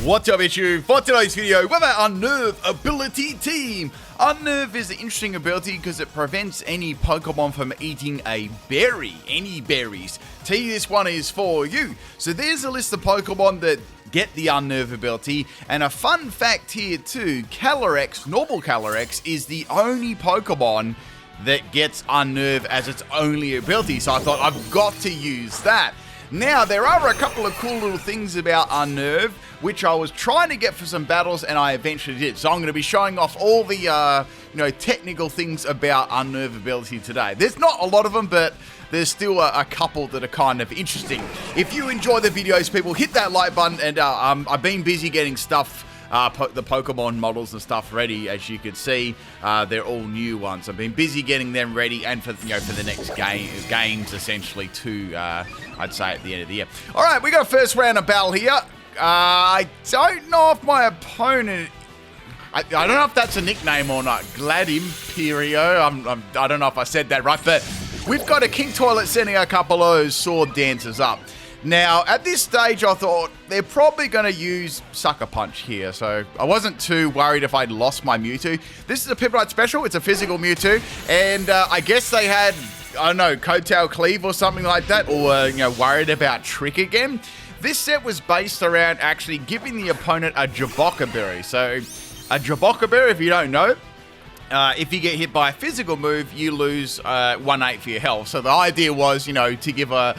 What's up, issue? For today's video, we have our Unnerve ability team. Unnerve is an interesting ability because it prevents any Pokemon from eating a berry, any berries. T, this one is for you. So there's a list of Pokemon that get the Unnerve ability, and a fun fact here too, Calyrex, normal Calyrex, is the only Pokemon that gets Unnerve as its only ability, so I thought I've got to use that. Now, there are a couple of cool little things about Unnerve, which I was trying to get for some battles, and I eventually did. So I'm going to be showing off all the, technical things about Unnerve ability today. There's not a lot of them, but there's still a couple that are kind of interesting. If you enjoy the videos, people, hit that like button, and I've been busy getting stuff, the Pokemon models and stuff ready. As you can see, they're all new ones. I've been busy getting them ready, and for the next games essentially too. I'd say at the end of the year. All right, we got a first round of battle here. I don't know if my opponent. I don't know if that's a nickname or not. Gladimperior. I don't know if I said that right, but we've got a King Toilet sending a couple of those sword dancers up. Now, at this stage, I thought they're probably going to use Sucker Punch here, so I wasn't too worried if I'd lost my Mewtwo. This is a Piplup special. It's a physical Mewtwo, and I guess they had, I don't know, Coattail Cleave or something like that, or, worried about Trick again. This set was based around actually giving the opponent a Jaboca Berry. So, a Jaboca Berry, if you don't know, if you get hit by a physical move, you lose 1/8 for your health. So the idea was, to give a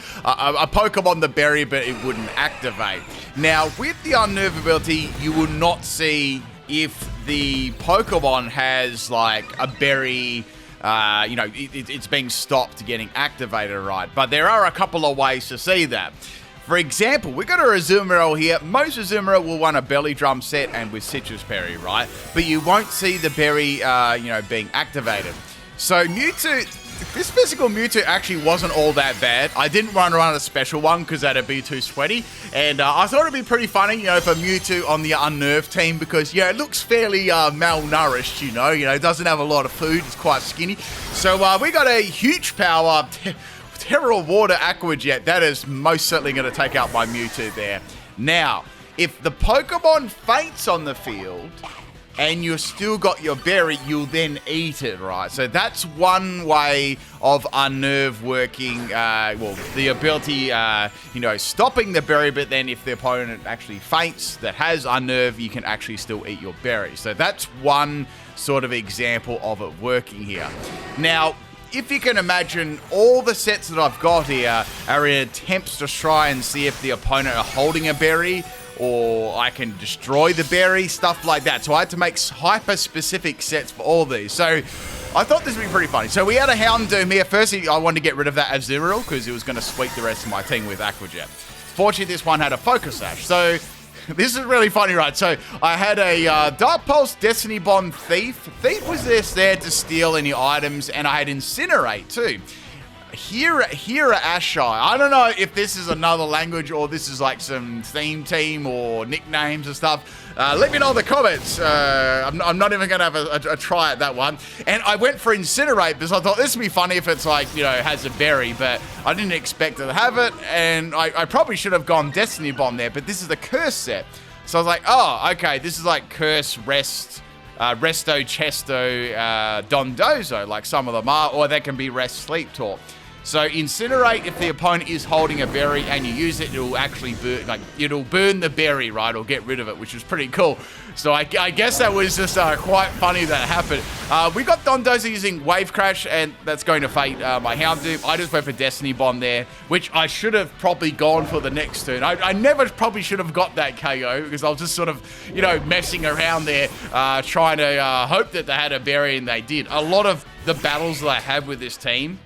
Pokemon the berry, but it wouldn't activate. Now, with the Unnerve ability, you will not see if the Pokemon has, like, a berry, it's being stopped getting activated, right? But there are a couple of ways to see that. For example, we've got a Incineroar here. Most Incineroar will run a Belly Drum set and with Citrus Berry, right? But you won't see the berry, being activated. So Mewtwo, this physical Mewtwo actually wasn't all that bad. I didn't run around a special one because that'd be too sweaty. And I thought it'd be pretty funny, for Mewtwo on the Unnerve team because, it looks fairly malnourished, it doesn't have a lot of food. It's quite skinny. So we got a huge power Terra Water Aqua Jet. That is most certainly going to take out my Mewtwo there. Now, if the Pokemon faints on the field and you've still got your berry, you'll then eat it, right? So that's one way of Unnerve working. The ability, stopping the berry, but then if the opponent actually faints that has Unnerve, you can actually still eat your berry. So that's one sort of example of it working here. Now, if you can imagine, all the sets that I've got here are in attempts to try and see if the opponent are holding a berry, or I can destroy the berry, stuff like that. So I had to make hyper-specific sets for all these. So I thought this would be pretty funny. So we had a Houndoom here. Firstly, I wanted to get rid of that Incineroar because it was going to sweep the rest of my team with Aqua Jet. Fortunately, this one had a Focus Sash. So this is really funny, right? So I had a Dark Pulse, Destiny Bomb, Thief. Thief was just there to steal any items, and I had Incinerate too. Hira Ashai. I don't know if this is another language or this is like some theme team or nicknames and stuff. Let me know in the comments. I'm not even going to have a try at that one. And I went for Incinerate because I thought this would be funny if it's like, has a berry, but I didn't expect it to have it. And I probably should have gone Destiny Bomb there, but this is the Curse set. So I was like, oh, okay, this is like Curse, Rest, Resto, Chesto, Dondozo, like some of them are, or they can be Rest, Sleep, Talk. So Incinerate, if the opponent is holding a berry and you use it, it'll actually burn, it'll burn the berry, right, or get rid of it, which is pretty cool. So I guess that was just quite funny that happened. We got Dondozo using Wave Crash, and that's going to fate my Houndoom. I just went for Destiny Bomb there, which I should have probably gone for the next turn. I never probably should have got that KO because I was just sort of, messing around there, trying to hope that they had a berry, and they did. A lot of the battles that I had with this team,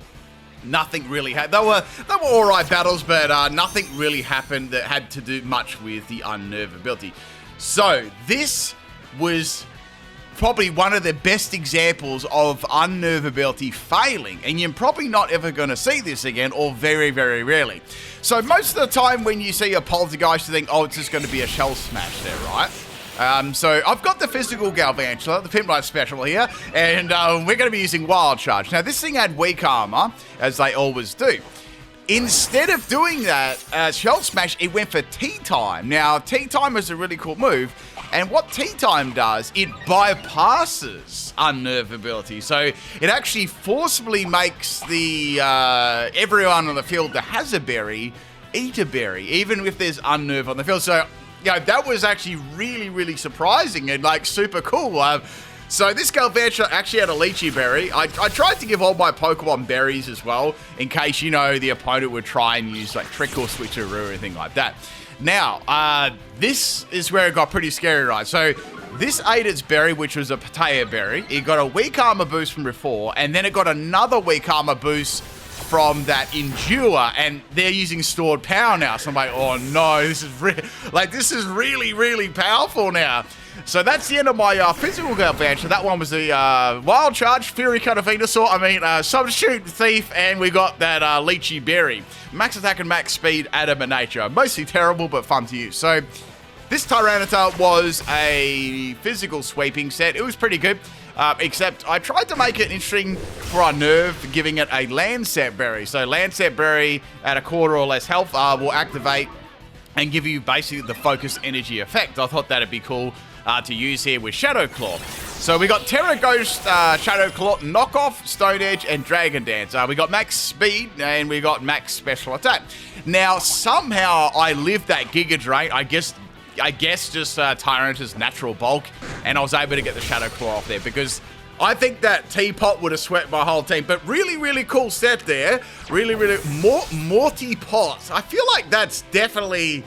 nothing really happened. They were all right battles, but nothing really happened that had to do much with the Unnerve ability. So this was probably one of the best examples of Unnerve ability failing, and you're probably not ever going to see this again, or very, very rarely. So most of the time when you see a Poltergeist, you think, oh, it's just going to be a Shell Smash there, right? So I've got the physical Galvantula, the Piplup special here, and we're going to be using Wild Charge. Now, this thing had weak armor, as they always do. Instead of doing that, Shell Smash, it went for T-Time. Now, T-Time is a really cool move, and what T-Time does, it bypasses Unnerve ability. So it actually forcibly makes the everyone on the field that has a berry eat a berry, even if there's Unnerve on the field. So, that was actually really, really surprising and, like, super cool. So this Galvantula actually had a Lychee Berry. I tried to give all my Pokemon berries as well, in case, the opponent would try and use, like, Trick or Switcheroo or anything like that. Now, this is where it got pretty scary, right? So this ate its berry, which was a Potato Berry. It got a weak armor boost from before, and then it got another weak armor boost from that Endure, and they're using stored power now. So I'm like, oh no, this is really, really powerful now. So that's the end of my physical Galvantula. That one was the Wild Charge, Fury Cutter Venusaur, Substitute Thief, and we got that Lychee Berry. Max attack and max speed, Adamant Nature. Mostly terrible, but fun to use. So this Tyranitar was a physical sweeping set. It was pretty good. Except I tried to make it interesting for Unnerve, giving it a Lancet Berry. So Lancet Berry at a quarter or less health will activate and give you basically the focus energy effect. I thought that'd be cool to use here with Shadow Claw. So we got Terra Ghost, Shadow Claw, Knockoff, Stone Edge, and Dragon Dance. We got max speed and we got max special attack. Now somehow I lived that Giga Drain. I guess just Tyranitar's natural bulk, and I was able to get the Shadow Claw off there because I think that Teapot would have swept my whole team. But really, really cool set there. Really, really Morty Pot. I feel like that's definitely.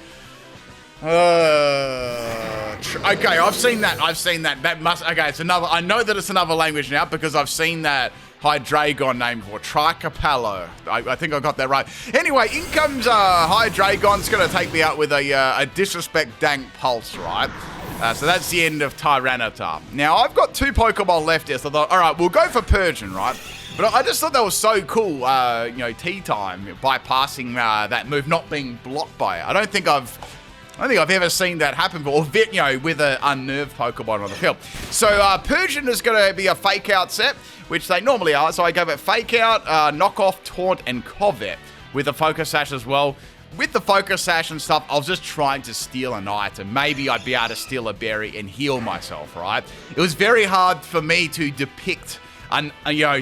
Okay, I've seen that. That must. Okay, it's another. I know that it's another language now because I've seen that Hydreigon name for Tricapello. I think I got that right. Anyway, in comes Hydreigon. It's going to take me out with a Disrespect Dank Pulse, right? So that's the end of Tyranitar. Now, I've got 2 Pokemon left here, so I thought, all right, we'll go for Persian, right? But I just thought that was so cool, T-Time, bypassing that move, not being blocked by it. I don't think I've ever seen that happen before, with an Unnerved Pokemon on the field. So Persian is going to be a Fake Out set, which they normally are. So I gave it Fake Out, Knockoff, Taunt, and Covet with a Focus Sash as well. With the Focus Sash and stuff, I was just trying to steal an item. Maybe I'd be able to steal a berry and heal myself, right? It was very hard for me to depict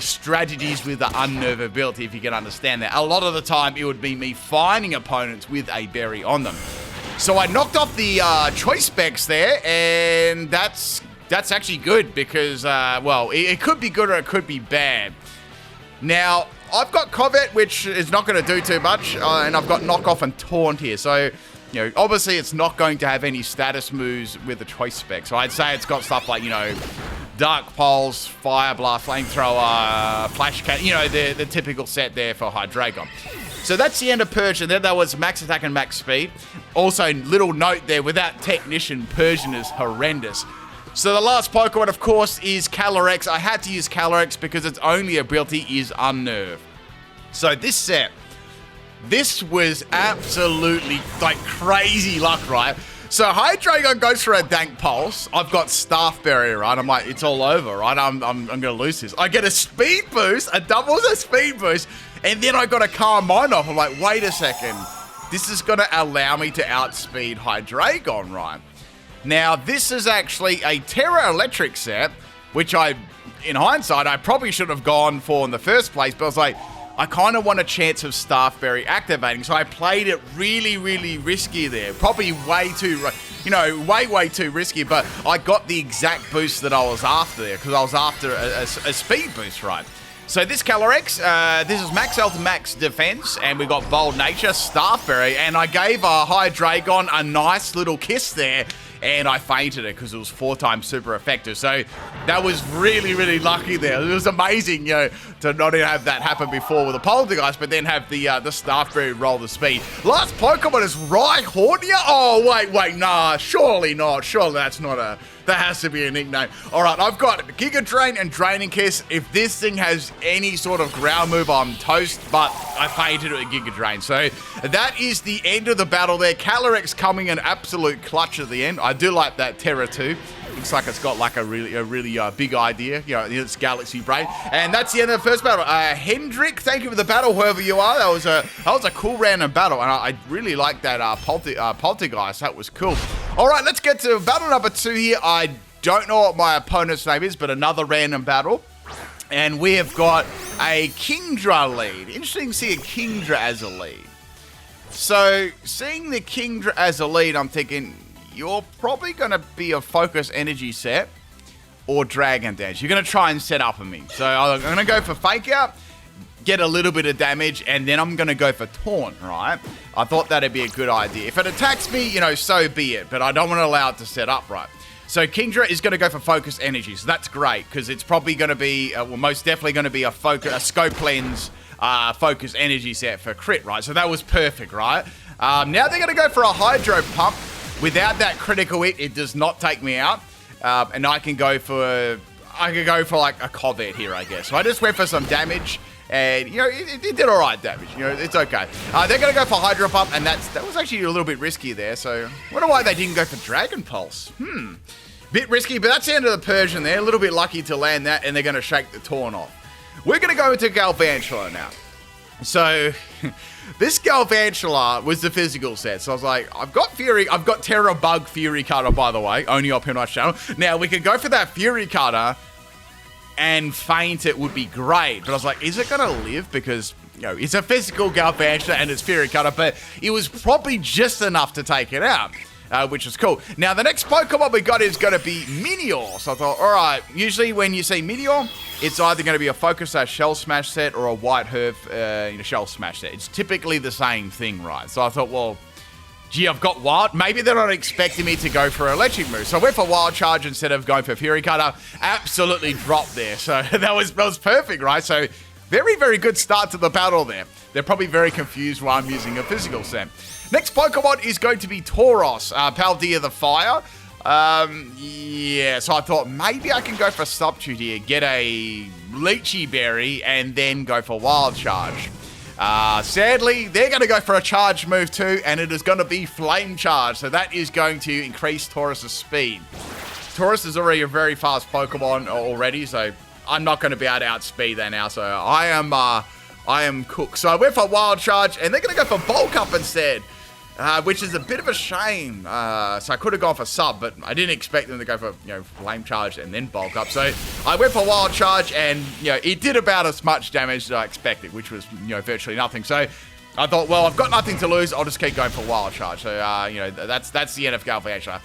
strategies with the Unnerve ability, if you can understand that. A lot of the time, it would be me finding opponents with a berry on them. So I knocked off the choice specs there, and that's actually good because, it could be good or it could be bad. Now, I've got Covet, which is not going to do too much, and I've got Knockoff and Taunt here. So, obviously it's not going to have any status moves with the choice spec. So I'd say it's got stuff like, Dark Pulse, Fire Blast, Flamethrower, Flash Cannon, the typical set there for Hydreigon. So that's the end of Persian. Then that was max attack and max speed. Also, little note there, without Technician, Persian is horrendous. So the last Pokemon, of course, is Calyrex. I had to use Calyrex because its only ability is Unnerve. So this set, this was absolutely, crazy luck, right? So Hydreigon goes for a Dank Pulse. I've got Staff Berry, right? I'm like, it's all over, right? I'm going to lose this. I get a Speed Boost, a doubles a Speed Boost, and then I got a Calm Mind off. I'm like, wait a second. This is going to allow me to outspeed Hydreigon, right? Now, this is actually a Terra Electric set, which in hindsight, I probably should have gone for in the first place, but I was like, I kind of want a chance of Staff Berry activating, so I played it really, really risky there. Probably way too, way too risky, but I got the exact boost that I was after there, because I was after a speed boost, right? So this Calyrex, this is max health, max defense, and we got Bold Nature, Staff Berry, and I gave Hydreigon a nice little kiss there, and I fainted it because it was 4 times super effective. So that was really, really lucky there. It was amazing, to not even have that happen before with the Poltergeist, but then have the Staff Berry roll the speed. Last Pokemon is Rhyhornia. Oh, wait, nah, surely not. Surely that's not that has to be a nickname. All right, I've got Giga Drain and Draining Kiss. If this thing has any sort of ground move, I'm toast, but I fainted it with Giga Drain. So that is the end of the battle there. Calyrex coming in absolute clutch at the end. I do like that Terra too. Looks like it's got like a really big idea, you know, its galaxy brain. And that's the end of the first battle. Hendrick, thank you for the battle, whoever you are. That was a cool random battle, and I really like that Poltergeist. That was cool. All right, let's get to battle number 2 here. I don't know what my opponent's name is, but another random battle. And we have got a Kingdra lead. Interesting to see a Kingdra as a lead. So, seeing the Kingdra as a lead, I'm thinking, you're probably going to be a Focus Energy set or Dragon Dance. You're going to try and set up on me. So, I'm going to go for Fake Out, get a little bit of damage, and then I'm going to go for Taunt, right? I thought that'd be a good idea. If it attacks me, you know, so be it. But I don't want to allow it to set up right. So Kingdra is going to go for Focus Energy. So that's great, because it's probably going to be, well, most definitely going to be a Scope Lens Focus Energy set for crit, right? So that was perfect, right? Now they're going to go for a Hydro Pump. Without that critical hit, it does not take me out. And I can go for like a Covet here, I guess. So I just went for some damage. And, you know, it did all right damage. You know, it's okay. They're going to go for Hydro Pump, and that was actually a little bit risky there. So I wonder why they didn't go for Dragon Pulse. Bit risky, but that's the end of the Persian there. A little bit lucky to land that, and they're going to shake the Taunt off. We're going to go into Galvantula now. So this Galvantula was the physical set. So I was like, I've got Fury. I've got Terra Bug Fury Cutter, by the way, only on Penrite's channel. Now, we can go for that Fury Cutter and feint it would be great. But I was like, is it going to live? Because, you know, it's a physical Galvantula and it's Fury Cutter, but it was probably just enough to take it out, which is cool. Now, the next Pokemon we got is going to be Meteor. So I thought, all right, usually when you see Meteor, it's either going to be a Focus Shell Smash set or a White Herb Shell Smash set. It's typically the same thing, right? So I thought, well, gee, I've got Wild. Maybe they're not expecting me to go for an electric move. So I went for Wild Charge instead of going for Fury Cutter. Absolutely dropped there. So that was perfect, right? So very, very good start to the battle there. They're probably very confused why I'm using a physical set. Next Pokemon is going to be Tauros, Paldea the Fire. Yeah, so I thought maybe I can go for Substitute here, get a Lychee Berry, and then go for Wild Charge. Sadly, they're going to go for a charge move too, and it is going to be Flame Charge. So that is going to increase Taurus's speed. Taurus is already a very fast Pokemon already, so I'm not going to be able to outspeed that now. So I am cooked. So I went for Wild Charge, and they're going to go for Bulk Up instead, which is a bit of a shame. So I could have gone for Sub, but I didn't expect them to go for, you know, Flame Charge and then Bulk Up. So I went for Wild Charge, and, you know, it did about as much damage as I expected, which was, you know, virtually nothing. So I thought, well, I've got nothing to lose. I'll just keep going for Wild Charge. So, you know, that's the end of Galvantula.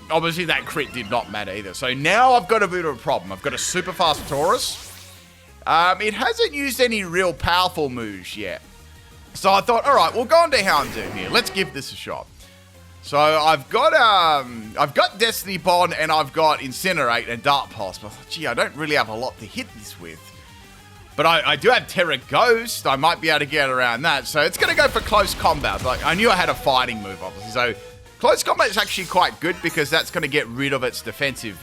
Obviously, that crit did not matter either. So now I've got a bit of a problem. I've got a super fast Taurus. It hasn't used any real powerful moves yet. So I thought, all right, we'll go on to Houndoom here. Let's give this a shot. So I've got Destiny Bond, and I've got Incinerate and Dark Pulse. But I thought, gee, I don't really have a lot to hit this with. But I do have Terra Ghost. I might be able to get around that. So it's going to go for Close Combat. Like, I knew I had a fighting move, obviously. So Close Combat is actually quite good because that's going to get rid of its defensive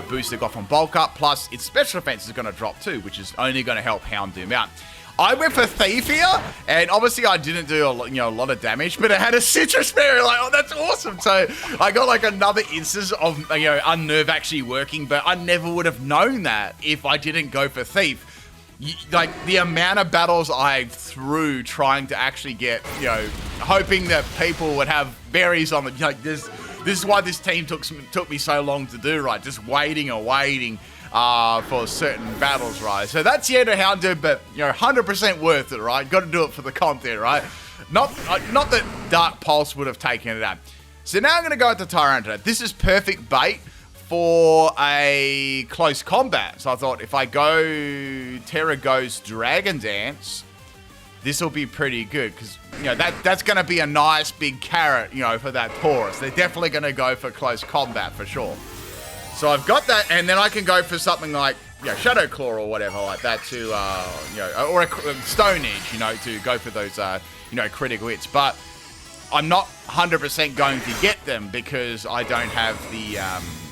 boost it got from Bulk Up. Plus, its special defense is going to drop too, which is only going to help Houndoom out. I went for Thief here, and obviously I didn't do a lot of damage, but it had a Citrus Berry. Like, oh, that's awesome. So I got like another instance of, you know, Unnerve actually working, but I never would have known that if I didn't go for Thief. Like, the amount of battles I threw trying to actually get, you know, hoping that people would have berries on the, like, this is why this team took me so long to do, right? Just waiting and waiting for certain battles, right? So that's the end of Houndoom, but, you know, 100% worth it, right? Got to do it for the content, right? Not that Dark Pulse would have taken it out. So now I'm going to go into Tyranitar. This is perfect bait for a close combat. So I thought if I go Terra Ghost Dragon Dance, this will be pretty good because, you know, that's going to be a nice big carrot, you know, for that Taurus. They're definitely going to go for close combat for sure. So I've got that, and then I can go for something like, you know, Shadow Claw or whatever like that to, you know, or a Stone Edge, you know, to go for those, you know, critical hits. But I'm not 100% going to get them because I don't have the,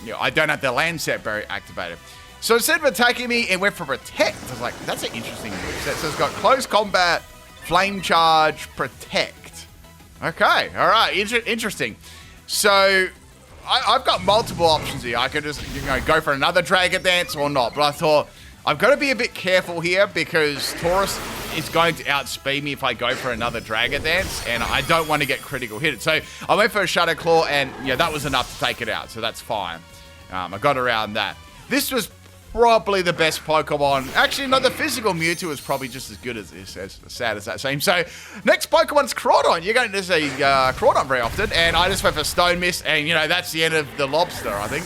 you know, I don't have the Lancet Berry activated. So instead of attacking me, it went for Protect. I was like, that's an interesting move set. So it's got Close Combat, Flame Charge, Protect. Okay, all right, interesting. So I've got multiple options here. I could just, go for another Dragon Dance or not. But I thought, I've got to be a bit careful here because Taurus is going to outspeed me if I go for another Dragon Dance, and I don't want to get critical hit. So I went for a Shadow Claw, and that was enough to take it out, so that's fine. I got around that. This was probably the best Pokemon. Actually, no, the physical Mewtwo is probably just as good as this, as sad as that seems. So next Pokemon's Crawdon. You're going to see Crawdon very often, and I just went for Stone Mist, and that's the end of the lobster, I think.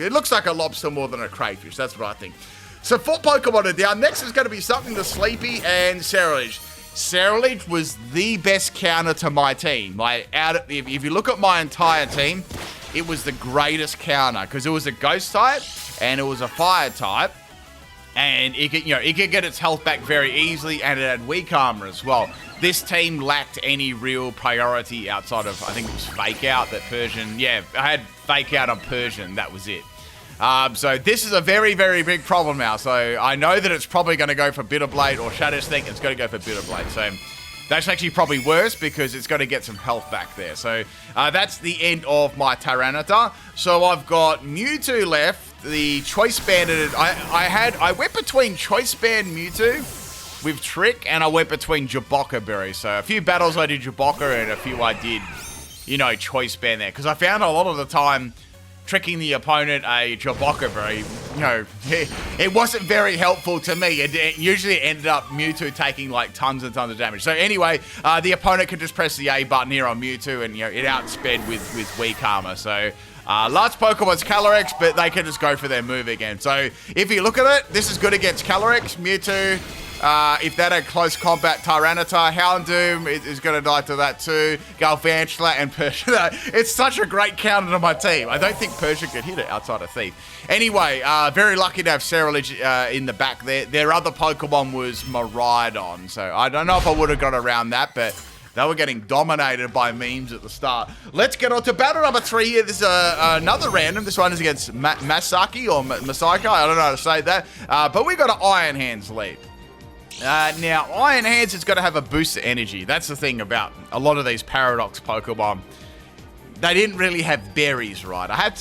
It looks like a lobster more than a crayfish. That's what I think. So 4 Pokemon are down. Next is going to be something to Sleepy and Cerulege. Cerulege was the best counter to my team. Like, if you look at my entire team, it was the greatest counter because it was a Ghost type and it was a Fire type, and it could get its health back very easily, and it had Weak Armor as well. This team lacked any real priority outside of, I think it was Fake Out that Persian. Yeah, I had Fake Out on Persian. That was it. So this is a very, very big problem now. So I know that it's probably going to go for Bitter Blade or Shadow Sneak. It's going to go for Bitter Blade. So that's actually probably worse because it's going to get some health back there. So that's the end of my Tyranitar. So I've got Mewtwo left. The Choice Banded. I went between Choice Band Mewtwo with Trick, and I went between Jaboka Berry. So a few battles I did Jaboka, and a few I did, Choice Band there. Because I found a lot of the time, tricking the opponent a Jaboka Berry, it wasn't very helpful to me. It usually ended up Mewtwo taking like tons and tons of damage. So anyway, the opponent could just press the A button here on Mewtwo, and it outsped with Weak Armor. So last Pokemon's Calyrex, but they can just go for their move again. So if you look at it, this is good against Calyrex, Mewtwo. If that had close combat, Tyranitar, Houndoom is going to die to that too. Galvantula and Persian. It's such a great counter to my team. I don't think Persian could hit it outside of Thief. Anyway, very lucky to have Cerulege in the back there. Their other Pokemon was Miraidon, so I don't know if I would have got around that, but they were getting dominated by memes at the start. Let's get on to battle number 3 here. This is another random. This one is against Masaki or Masaika. I don't know how to say that. But we got an Iron Hands lead. Now, Iron Hands is going to have a boost of energy. That's the thing about a lot of these Paradox Pokemon. They didn't really have berries, right? I had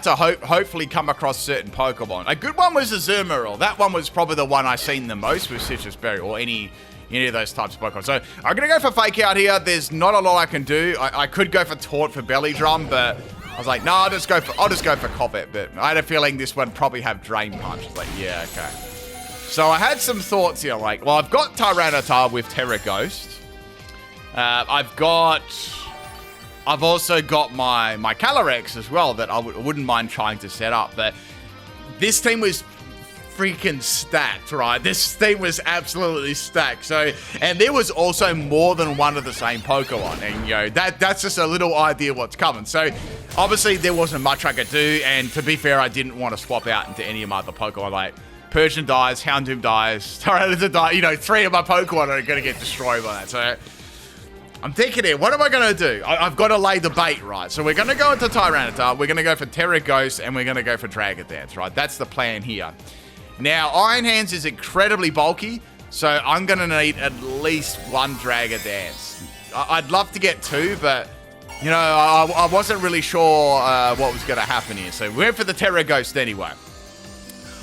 to hopefully come across certain Pokemon. A good one was Azumarill. That one was probably the one I've seen the most with Citrus Berry or any of those types of Pokemon. So I'm going to go for Fake Out here. There's not a lot I can do. I could go for Taunt for Belly Drum, but I was like, no, I'll just go for Covet. But I had a feeling this one probably have Drain Punch. It's like, yeah, okay. So I had some thoughts here, like, well, I've got Tyranitar with Terra Ghost. I've also got my Calyrex as well that I wouldn't mind trying to set up. But this team was freaking stacked, right? This team was absolutely stacked. So, and there was also more than one of the same Pokemon. And, that's just a little idea what's coming. So, obviously, there wasn't much I could do. And to be fair, I didn't want to swap out into any of my other Pokemon. Like, Persian dies, Houndoom dies, Tyranitar dies. 3 of my Pokemon are going to get destroyed by that. So I'm thinking here, what am I going to do? I've got to lay the bait, right? So we're going to go into Tyranitar, we're going to go for Terra Ghost, and we're going to go for Dragon Dance, right? That's the plan here. Now, Iron Hands is incredibly bulky, so I'm going to need at least 1 Dragon Dance. I'd love to get 2, but, I wasn't really sure what was going to happen here. So we went for the Terra Ghost anyway.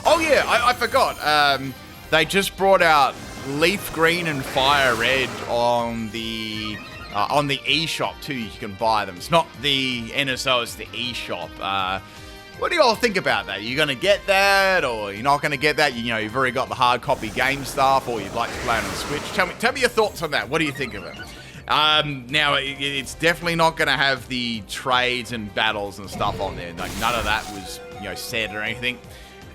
Oh yeah, I forgot. They just brought out Leaf Green and Fire Red on the eShop too. You can buy them. It's not the NSO, it's the eShop. What do you all think about that? Are you going to get that, or you're not going to get that? You've already got the hard copy game stuff, or you'd like to play it on the Switch. Tell me your thoughts on that. What do you think of it? Now, it's definitely not going to have the trades and battles and stuff on there. Like, none of that was, said or anything.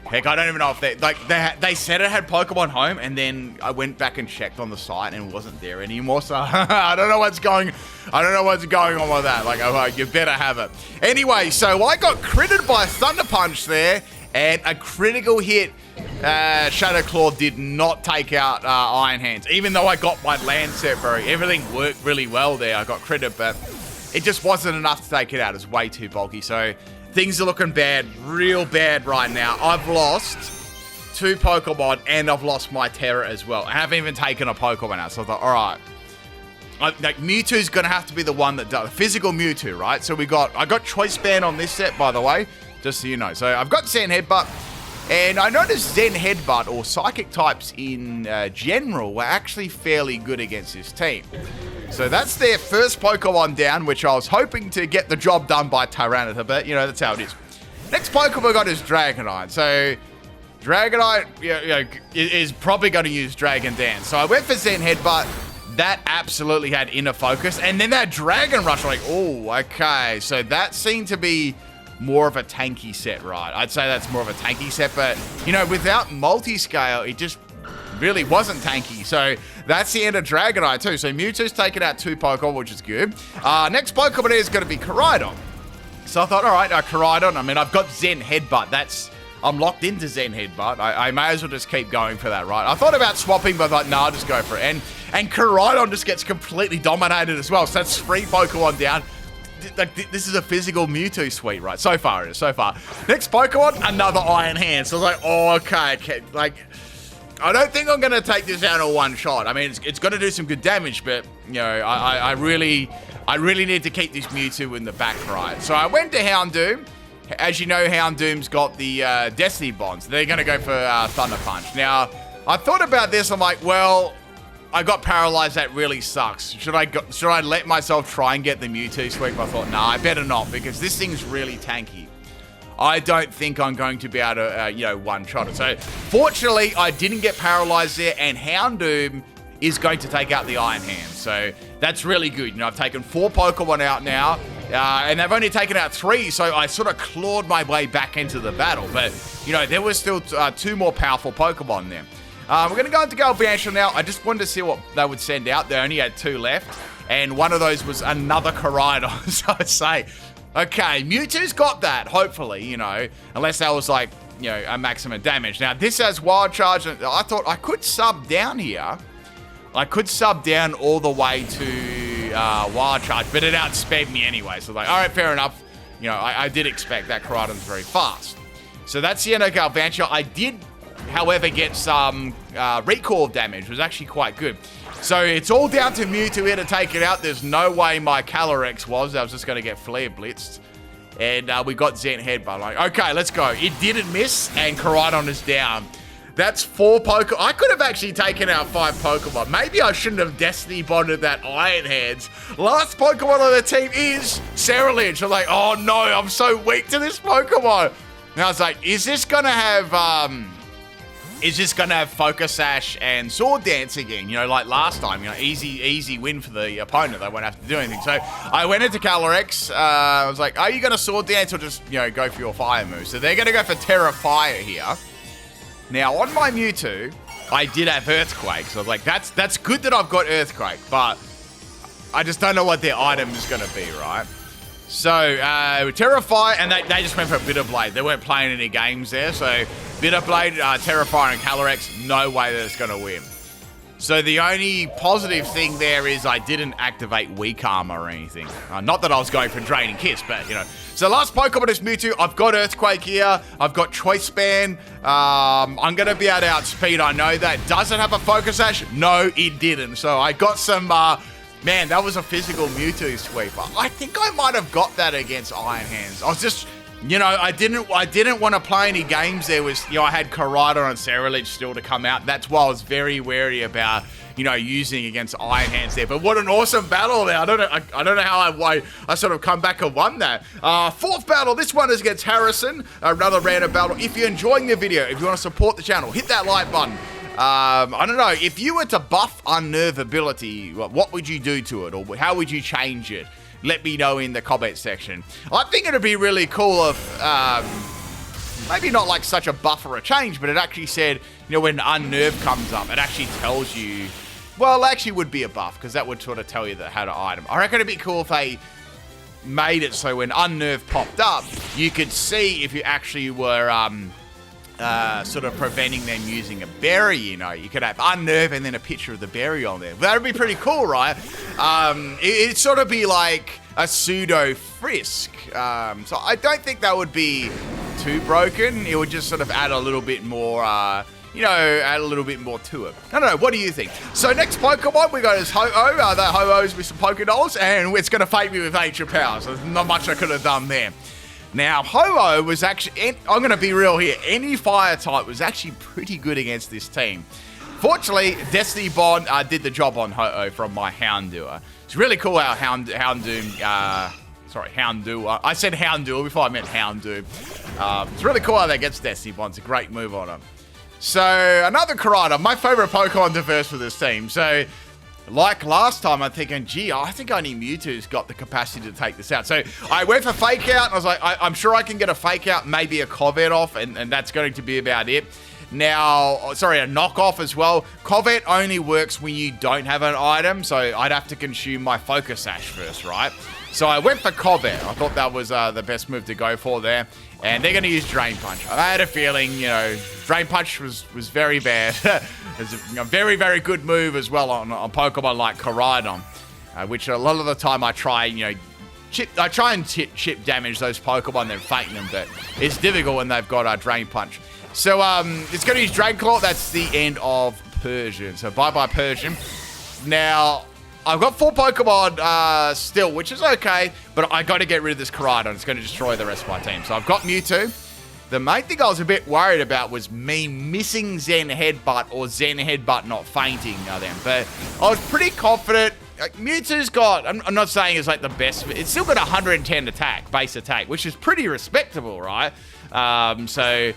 Heck, I don't even know if they said it had Pokemon Home, and then I went back and checked on the site and it wasn't there anymore. So I don't know what's going on with that. Like, you better have it. Anyway, so I got critted by Thunder Punch there, and a critical hit. Shadow Claw did not take out Iron Hands, even though I got my Lancet Berry. Everything worked really well there. I got critted, but it just wasn't enough to take it out. It's way too bulky. So things are looking bad, real bad right now. I've lost 2 Pokemon, and I've lost my Terra as well. I haven't even taken a Pokemon out, so I thought, all right, like Mewtwo's gonna have to be the one that does physical Mewtwo, right? So I got Choice Band on this set, by the way, just so you know. So I've got Zen Headbutt, and I noticed Zen Headbutt or Psychic types in general were actually fairly good against this team. So that's their first Pokemon down, which I was hoping to get the job done by Tyranitar, but you know, that's how it is. Next Pokemon I got is Dragonite. So Dragonite is probably going to use Dragon Dance. So I went for Zen Headbutt. That absolutely had inner focus. And then that Dragon Rush, like, oh, okay. So that seemed to be more of a tanky set, right? I'd say that's more of a tanky set, but, you know, without multi-scale, it just really wasn't tanky. So that's the end of Dragonite too. So Mewtwo's taken out 2 Pokemon, which is good. Next Pokemon is going to be Koraidon. So I thought, all right, Koraidon. I mean, I've got Zen Headbutt. I'm locked into Zen Headbutt. I may as well just keep going for that, right? I thought about swapping, but I thought, nah, I'll just go for it. And Koraidon just gets completely dominated as well. So that's 3 Pokemon down. Like, this is a physical Mewtwo suite, right? So far it is, so far. Next Pokemon, another Iron Hand. So I was like, oh, okay. Like, I don't think I'm going to take this out in one shot. I mean, it's going to do some good damage, but, you know, I really need to keep this Mewtwo in the back, right? So I went to Houndoom. As you know, Houndoom's got the Destiny Bonds. They're going to go for Thunder Punch. Now, I thought about this. I'm like, well, I got paralyzed. That really sucks. Should I let myself try and get the Mewtwo sweep? I thought, nah, I better not, because this thing's really tanky. I don't think I'm going to be able to, one-shot it. So, fortunately, I didn't get paralyzed there, and Houndoom is going to take out the Iron Hand. So, that's really good. You know, I've taken 4 Pokemon out now, and they've only taken out 3, so I sort of clawed my way back into the battle. But, you know, there was still 2 more powerful Pokemon there. We're going to go into Galvantula now. I just wanted to see what they would send out. They only had 2 left, and one of those was another Koraidon. So I'd say, okay, Mewtwo's got that, hopefully, you know, unless that was like, you know, a maximum damage. Now, this has Wild Charge, and I thought I could sub down here. I could sub down all the way to Wild Charge, but it outsped me anyway. So, like, all right, fair enough. You know, I did expect that Koraidon's very fast. So that's the end of Galvantula. I did, however, get some recall damage. It was actually quite good. So it's all down to Mewtwo here to take it out. There's no way my Calyrex was. I was just going to get Flare Blitzed. And we got Zen Headbutt. Like, okay, let's go. It didn't miss, and Koraidon is down. That's 4 Pokemon. I could have actually taken out 5 Pokemon. Maybe I shouldn't have Destiny Bonded that Iron Hands. Last Pokemon on the team is Ceruledge. I'm like, oh no, I'm so weak to this Pokemon. And I was like, is this gonna have Focus Sash and Sword Dance again? You know, like last time, you know, easy win for the opponent. They won't have to do anything. So I went into Calyrex. I was like, are you gonna Sword Dance or just, you know, go for your fire move? So they're gonna go for Terra Fire here. Now, on my Mewtwo, I did have Earthquake. So I was like, that's good that I've got Earthquake, but I just don't know what their item is going to be, right? So, Terra Fire, and they just went for Bitter Blade. They weren't playing any games there, so Bitter Blade, Terra Fire, and Calyrex, no way that it's going to win. So the only positive thing there is I didn't activate Weak Armor or anything. Not that I was going for Draining Kiss, but, you know. So last Pokemon is Mewtwo. I've got Earthquake here. I've got Choice Band. I'm going to be able to outspeed. I know that. Does it have a Focus Sash? No, it didn't. So I got some... man, that was a physical Mewtwo sweeper. I think I might have got that against Iron Hands. I was just... You know, I didn't want to play any games. There was, you know, I had Koraidon and Ceruledge still to come out. That's why I was very wary about, you know, using against Iron Hands there. But what an awesome battle there. I don't know how I sort of come back and won that. 4th battle. This one is against Harrison. Another random battle. If you're enjoying the video, if you want to support the channel, hit that like button. I don't know. If you were to buff Unnerve ability, what would you do to it? Or how would you change it? Let me know in the comment section. I think it'd be really cool if, maybe not like such a buff or a change, but it actually said, you know, when Unnerve comes up, it actually tells you, well, it actually would be a buff, because that would sort of tell you that how to item. I reckon it'd be cool if they made it so when Unnerve popped up, you could see if you actually were, sort of preventing them using a berry, you know. You could have Unnerve and then a picture of the berry on there. That would be pretty cool, right? It'd sort of be like a pseudo Frisk. So I don't think that would be too broken. It would just sort of add a little bit more, you know, add a little bit more to it. I don't know, what do you think? So next Pokemon, we got is Ho-Oh. That Ho-Oh's with some Pokédolls, and it's going to fade me with Ancient Power, so there's not much I could have done there. Now, Ho-Oh was actually, I'm going to be real here, any fire type was actually pretty good against this team. Fortunately, Destiny Bond did the job on Ho-Oh from my Houndoom. It's really cool how Houndoom, I said Houndoom before I meant Houndoom. It's really cool how that gets Destiny Bond. It's a great move on him. So, another Kottmeistern, my favorite Pokemon to verse for this team. So, like last time, I'm thinking, gee, I think only Mewtwo's got the capacity to take this out. So, I went for Fake Out, and I was like, I'm sure I can get a Fake Out, maybe a Covet off, and that's going to be about it. Now, sorry, a knockoff as well. Covet only works when you don't have an item, so I'd have to consume my Focus Sash first, right? So I went for Covet. I thought that was the best move to go for there. And they're going to use Drain Punch. I had a feeling, you know, Drain Punch was very bad. It's a very, very good move as well on Pokemon like Kottmeistern, which a lot of the time I try, you know, chip damage those Pokemon, then faking them, but it's difficult when they've got a Drain Punch. So it's going to use Drain Claw. That's the end of Persian. So bye-bye Persian. Now, I've got 4 Pokemon still, which is okay, but I got to get rid of this Kottmeistern. It's going to destroy the rest of my team. So I've got Mewtwo. The main thing I was a bit worried about was me missing Zen Headbutt or Zen Headbutt not fainting them. But I was pretty confident. Like, Mewtwo's got, I'm not saying it's like the best, but it's still got 110 attack, base attack, which is pretty respectable, right? So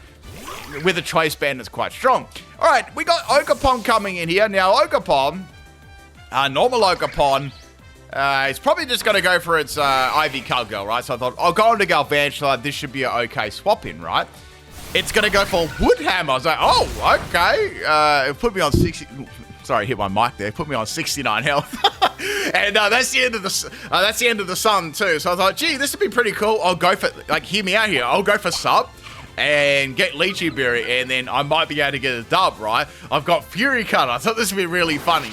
with a choice band, it's quite strong. All right, we got Okapon coming in here. Now, Okapon, normal Okapon, it's probably just going to go for its Ivy Cowgirl, right? So I thought, I'll go into Galvantula. This should be an okay swap in, right? It's going to go for Woodhammer. I was like, oh, okay. It put me on 60. Sorry, hit my mic there. It put me on 69 health. And that's the end of the sun too. So I thought, gee, this would be pretty cool. I'll go for, like, hear me out here. I'll go for sub and get Lychee Berry, and then I might be able to get a dub, right? I've got Fury Cutter. I thought this would be really funny.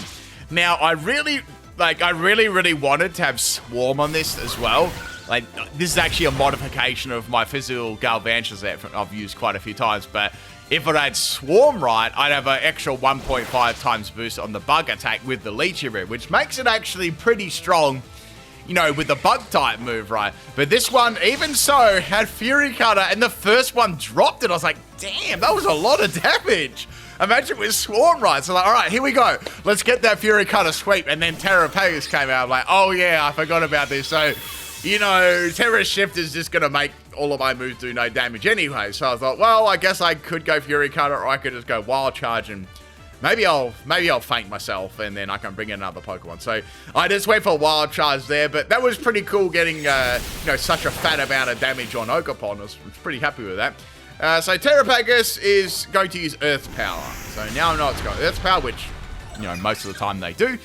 Now, I really wanted to have Swarm on this as well. Like, this is actually a modification of my physical Galvantula that I've used quite a few times, but if it had Swarm right, I'd have an extra 1.5 times boost on the bug attack with the Lychee Berry, which makes it actually pretty strong, you know, with the bug type move, right? But this one, even so, had Fury Cutter, and the first one dropped it. I was like, damn, that was a lot of damage. Imagine with Swarm right. So like, all right, here we go. Let's get that Fury Cutter sweep. And then Terrapagus came out. I'm like, oh yeah, I forgot about this. So, you know, Terra Shift is just going to make all of my moves do no damage anyway. So I thought, well, I guess I could go Fury Cutter, or I could just go Wild Charge, and maybe I'll faint myself, and then I can bring in another Pokemon. So I just went for Wild Charge there, but that was pretty cool getting, you know, such a fat amount of damage on Okapon. I was pretty happy with that. So Terrapagus is going to use Earth Power. So now I know it's got Earth Power, which, you know, most of the time they do.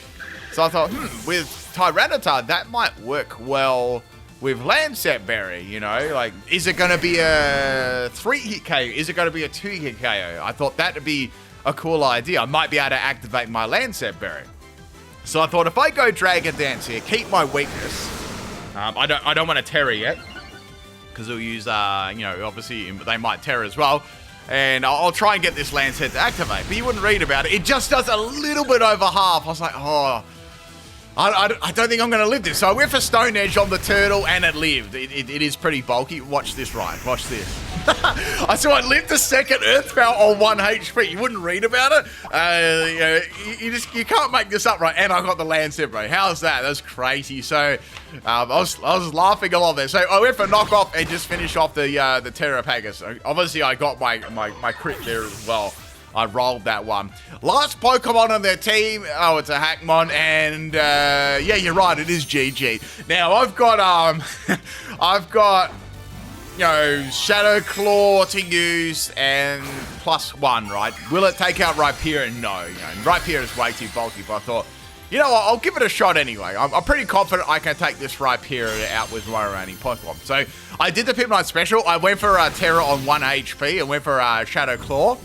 So I thought, with Tyranitar, that might work well with Lancet Berry, you know? Like, is it going to be a 3-hit KO? Is it going to be a 2-hit KO? I thought that would be a cool idea. I might be able to activate my Lancet Berry. So I thought, if I go Dragon Dance here, keep my weakness. I don't want to Terra yet, because it'll use, you know, obviously they might Terra as well. And I'll try and get this Lancet to activate. But you wouldn't read about it. It just does a little bit over half. I was like, oh, I don't think I'm going to live this. So I went for Stone Edge on the turtle, and it lived. It is pretty bulky. Watch this, Ryan. Watch this. So I lived the second Earth Power on 1 HP. You wouldn't read about it. You know, you can't make this up, right? And I got the Lancet, bro. How's that? That's crazy. So I was laughing a lot there. So I went for knockoff and just finish off the Terrapagus. Obviously, I got my crit there as well. I rolled that one. Last Pokemon on their team. Oh, it's a Hackmon, and yeah, you're right. It is GG. Now I've got, you know, Shadow Claw to use and +1, right? Will it take out Rhyperior? No, you know, Rhyperior is way too bulky. But I thought, you know what? I'll give it a shot anyway. I'm pretty confident I can take this Rhyperior out with my remaining Pokemon. So I did the Pipnite Special. I went for Terra on 1 HP and went for Shadow Claw.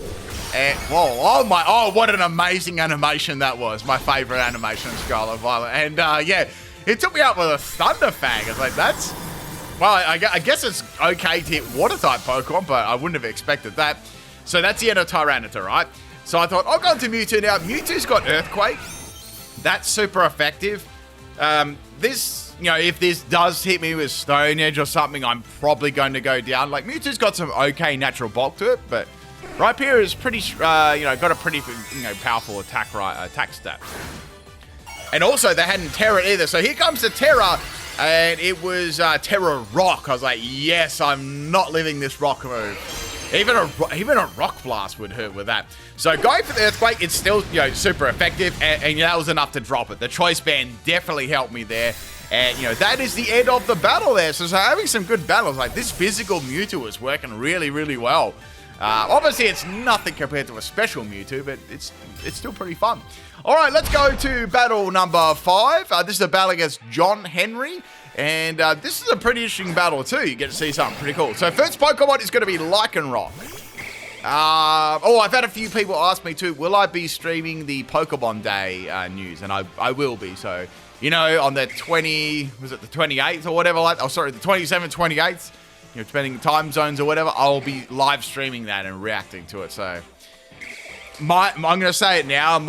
And whoa, oh, what an amazing animation that was. My favorite animation, Scarlet Violet. And yeah, it took me out with a Thunder Fang. It's like, that's, well, I guess it's okay to hit water type Pokemon, but I wouldn't have expected that. So that's the end of Tyranitar, right? So I thought, I'll go into Mewtwo now. Mewtwo's got Earthquake. That's super effective. This, you know, if this does hit me with Stone Edge or something, I'm probably going to go down. Like, Mewtwo's got some okay natural bulk to it, but Rhyperior is pretty, you know, got a pretty, you know, powerful attack stat. And also, they hadn't Terra either. So here comes the Terra, and it was Terra Rock. I was like, yes, I'm not living this rock move. Even a Rock Blast would hurt with that. So going for the Earthquake, it's still, you know, super effective, and that was enough to drop it. The Choice Band definitely helped me there. And, you know, that is the end of the battle there. So having some good battles. Like, this physical Mewtwo is working really, really well. Obviously, it's nothing compared to a special Mewtwo, but it's still pretty fun. All right, let's go to battle number 5. This is a battle against John Henry. And this is a pretty interesting battle too. You get to see something pretty cool. So first Pokemon is going to be Lycanroc. I've had a few people ask me too, will I be streaming the Pokemon Day news? And I will be. So, you know, on the 28th or whatever, like, the 27th, 28th, you know, depending time zones or whatever, I'll be live streaming that and reacting to it. So I'm going to say it now, I'm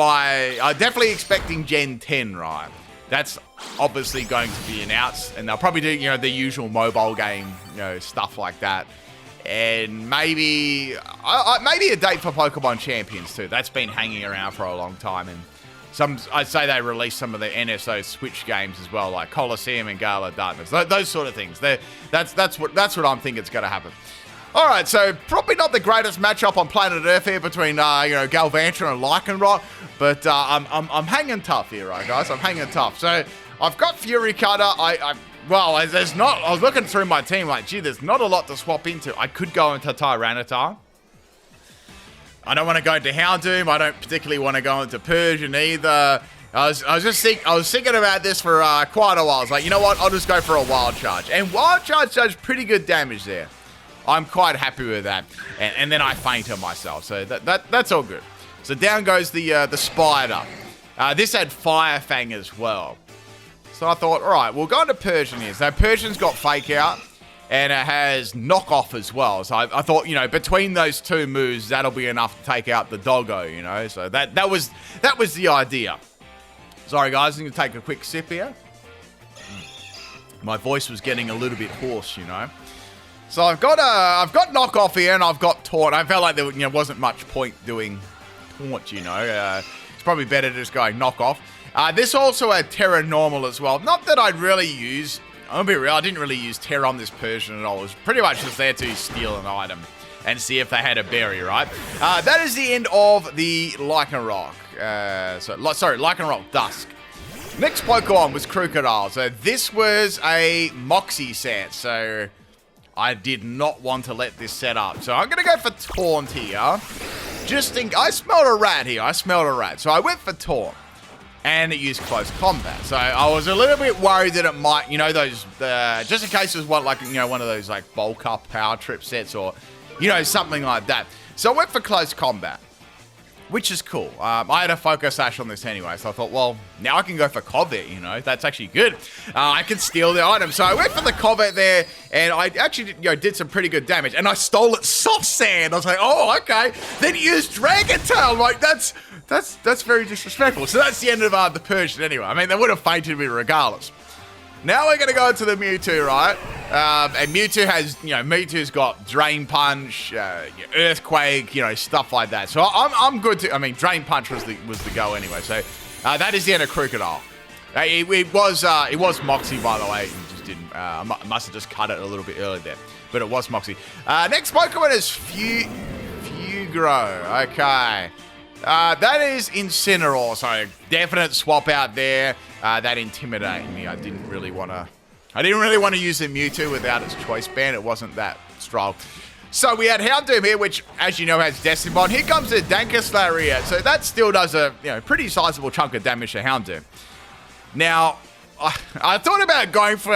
definitely expecting Gen 10, right? That's obviously going to be announced, and they'll probably do, you know, the usual mobile game, you know, stuff like that. And maybe a date for Pokemon Champions too. That's been hanging around for a long time, and I'd say they released some of the NSO Switch games as well, like Colosseum and Gala of Darkness. Those sort of things. That's what I'm thinking is going to happen. All right, so probably not the greatest matchup on planet Earth here between you know, Galvantula and Lycanroc, but I'm hanging tough here, right, guys? I'm hanging tough. So I've got Fury Cutter. I was looking through my team like, gee, there's not a lot to swap into. I could go into Tyranitar. I don't want to go into Houndoom. I don't particularly want to go into Persian either. I was thinking about this for quite a while. I was like, you know what? I'll just go for a Wild Charge, and Wild Charge does pretty good damage there. I'm quite happy with that. And then I fainted myself. So that's all good. So down goes the Spider. This had Fire Fang as well. So I thought, all right, we'll go into Persian here. So Persian's got Fake Out, and it has Knock Off as well. So I thought, you know, between those two moves, that'll be enough to take out the Doggo, you know. So that was the idea. Sorry, guys, I'm going to take a quick sip here. My voice was getting a little bit hoarse, you know. So I've got Knock Off here, and I've got Taunt. I felt like there, you know, wasn't much point doing Taunt, you know. It's probably better to just go Knock Off. This also had Terra Normal as well. Not that I'd really use. I'm gonna be real. I didn't really use Terra on this Persian at all. It was pretty much just there to steal an item and see if they had a berry, right? That is the end of the Lycanroc. Lycanroc Dusk. Next Pokemon was Krookodile. So this was a Moxie set. So I did not want to let this set up. So I'm going to go for Taunt here. I smelled a rat here. So I went for Taunt. And it used Close Combat. So I was a little bit worried that it might, you know, those, just in case it was one of those like bulk up power trip sets or, you know, something like that. So I went for Close Combat, which is cool. I had a Focus Sash on this anyway, so I thought, well, now I can go for Covet, you know, that's actually good. I can steal the item. So I went for the Covet there, and I actually, you know, did some pretty good damage, and I stole its Soft Sand. I was like, oh, okay. Then it used Dragon Tail. Like, that's very disrespectful. So that's the end of the Persian anyway. I mean, they would have fainted me regardless. Now we're going to go into the Mewtwo, right? And Mewtwo's got Drain Punch, Earthquake, you know, stuff like that. So I'm good to, I mean, Drain Punch was the go anyway. So that is the end of Krookodile. It was Moxie, by the way. It just didn't, I must have just cut it a little bit earlier there. But it was Moxie. Next Pokemon is Fugro. Okay. That is Incineroar, so definite swap out there. That intimidated me. I didn't really want to use the Mewtwo without its Choice Band. It wasn't that strong. So we had Houndoom here, which, as you know, has Destiny Bond. Here comes the Dankaslaria. So that still does a pretty sizable chunk of damage to Houndoom. Now, I thought about going for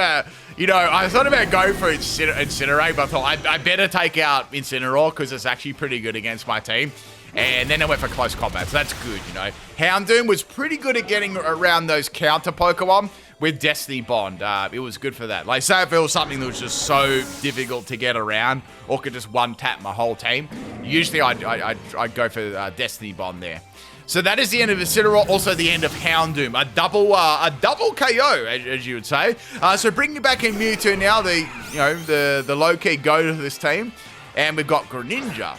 Incinerate, but I thought I better take out Incineroar because it's actually pretty good against my team. And then I went for Close Combat, so that's good, you know. Houndoom was pretty good at getting around those counter Pokemon, with Destiny Bond. It was good for that. Like, say if it was something that was just so difficult to get around or could just one-tap my whole team, usually I'd go for Destiny Bond there. So that is the end of Incineroar, also the end of Houndoom. A double KO, as you would say. So bringing back in Mewtwo now, the low-key go to this team. And we've got Greninja.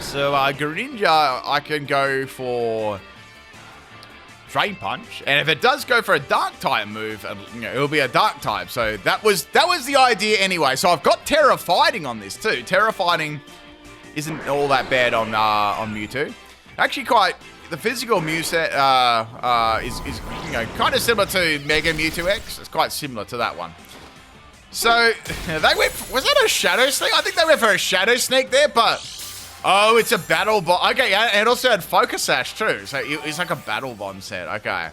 So Greninja, I can go for Drain Punch. And if it does go for a Dark type move, it'll be a Dark type. So that was the idea anyway. So I've got Terra Fighting on this too. Terra Fighting isn't all that bad on Mewtwo. Actually, the physical Moveset is kind of similar to Mega Mewtwo X. It's quite similar to that one. So they went. Was that a Shadow Sneak? I think they went for a Shadow Sneak there, but oh, it's a Battle Bond. Okay, and it also had Focus Sash too. So it's like a Battle Bond set. Okay.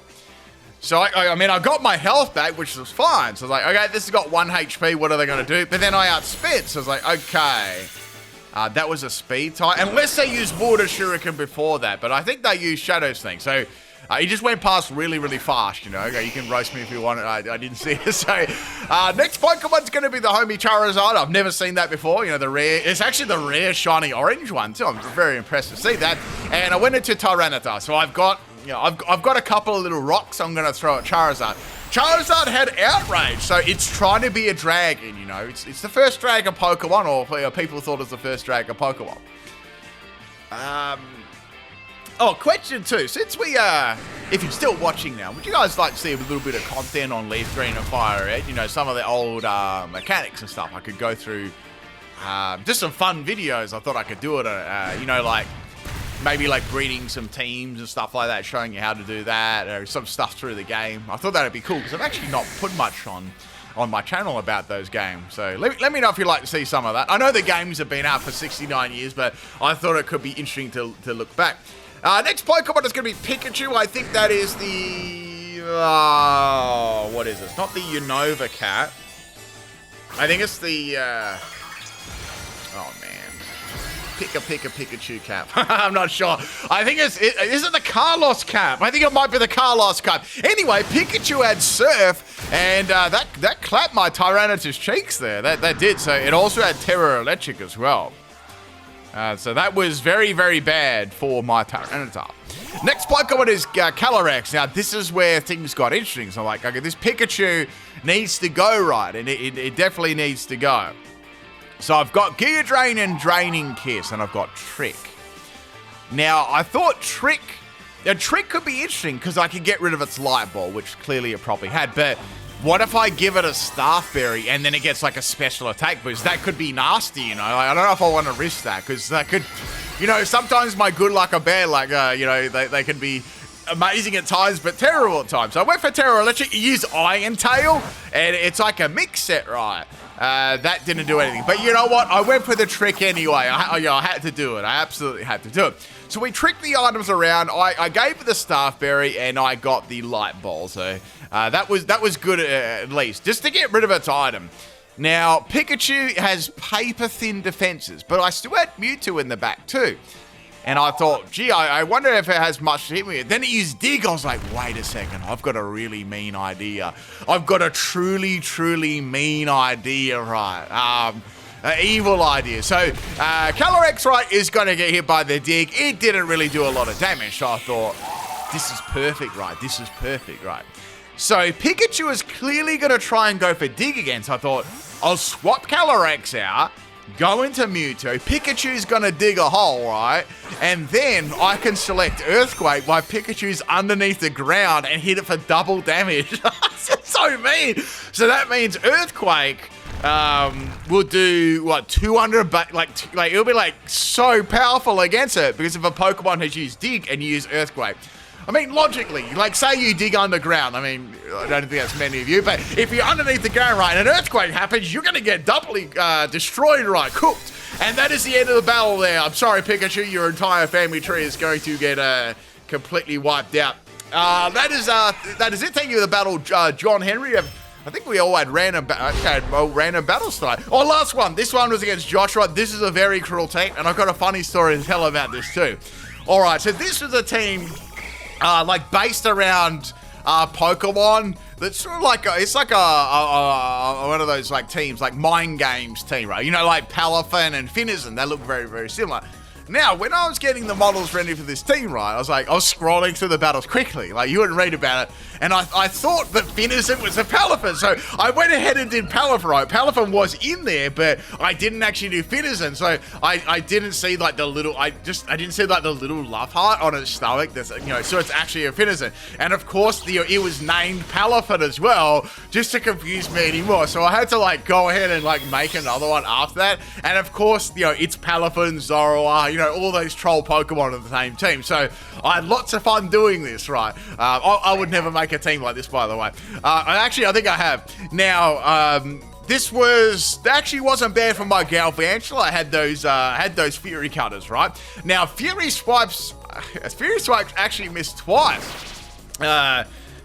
So I mean, I got my health back, which was fine. So I was like, okay, this has got 1 HP. What are they going to do? But then I outsped. So I was like, okay. That was a speed type, unless they used Water Shuriken before that, but I think they used Shadow Sneak, so he just went past really, really fast, Okay, you can roast me if you want it, I didn't see it, so next Pokemon's going to be the homie Charizard. I've never seen that before, the rare, it's actually the rare shiny orange one too. I'm very impressed to see that, and I went into Tyranitar, so I've got a couple of little rocks I'm going to throw at Charizard. Charizard had Outrage, so it's trying to be a dragon, It's the first dragon Pokemon, or people thought it was the first dragon Pokemon. Question 2. Since we, if you're still watching now, would you guys like to see a little bit of content on Leaf Green and Fire Red? Some of the old mechanics and stuff. I could go through just some fun videos. I thought I could do it, like maybe like breeding some teams and stuff like that, showing you how to do that, or some stuff through the game. I thought that'd be cool, because I've actually not put much on my channel about those games. So let me know if you'd like to see some of that. I know the games have been out for 69 years, but I thought it could be interesting to look back. Next Pokemon is going to be Pikachu. I think that is the... what is it? It's not the Unova cat. I think it's the... oh, man. Pikachu cap. I'm not sure. I think is it the Carlos cap? I think it might be the Carlos cap. Anyway, Pikachu had Surf, and that clapped my Tyranitar's cheeks there. That did. So it also had Terra Electric as well. So that was very, very bad for my Tyranitar. Next Pokemon is Calyrex. Now, this is where things got interesting. So I'm like, okay, this Pikachu needs to go right, and it definitely needs to go. So I've got Giga Drain and Draining Kiss, and I've got Trick. Now, I thought Trick could be interesting because I could get rid of its Light Ball, which clearly it probably had. But what if I give it a Staff Berry and then it gets like a special attack boost? That could be nasty, I don't know if I want to risk that, because that could, sometimes my good luck are bad. Like, they can be amazing at times, but terrible at times. So I went for Terra Electric, use Iron Tail, and it's like a mix set, right? That didn't do anything. But you know what? I went for the Trick anyway. I had to do it. I absolutely had to do it. So we tricked the items around. I gave it the Staff Berry, and I got the Light Ball. So that was good at least, just to get rid of its item. Now, Pikachu has paper-thin defenses, but I still had Mewtwo in the back too. And I thought, gee, I wonder if it has much to hit me with. Then it used Dig. I was like, wait a second. I've got a really mean idea. I've got a truly, truly mean idea, right? An evil idea. So, Calyrex, right, is going to get hit by the Dig. It didn't really do a lot of damage. So I thought, this is perfect, right? This is perfect, right? So Pikachu is clearly going to try and go for Dig again. So I thought, I'll swap Calyrex out, go into Mewtwo. Pikachu's going to dig a hole, right? And then I can select Earthquake while Pikachu's underneath the ground and hit it for double damage. That's so mean. So that means Earthquake will do, what, 200, but like it'll be like so powerful against it, because if a Pokemon has used Dig and you use Earthquake, I mean, logically, like, say you dig underground. I mean, I don't think that's many of you, but if you're underneath the ground, right, and an earthquake happens, you're going to get doubly destroyed, right, cooked. And that is the end of the battle there. I'm sorry, Pikachu, your entire family tree is going to get completely wiped out. That is it. Thank you for the battle, John Henry. I think we all had random battles tonight. Oh, last one. This one was against Joshua. This is a very cruel team, and I've got a funny story to tell about this too. All right, so this was a team... like based around Pokemon that's sort of like it's like a one of those like teams, like Mind Games team, right? You know, like Palafin and Finizen, they look very, very similar. Now, when I was getting the models ready for this team, right, I was scrolling through the battles quickly, like you wouldn't read about it, and I thought that Finizen was a Palafin, so I went ahead and did Palafin, right? Palafin was in there, but I didn't actually do Finizen, so I didn't see like the little, I didn't see like the little love heart on its stomach, that's, you know, so it's actually a Finizen, and of course, it was named Palafin as well, just to confuse me anymore, so I had to like go ahead and like make another one after that, and of course, you know, it's Palafin, Zorua, you know, all those troll Pokemon on the same team. So I had lots of fun doing this, right? I would never make a team like this, by the way. I think I have. Now, this actually wasn't bad for my Galvantula. I had those Fury Cutters, right? Now, Fury Swipes actually missed twice.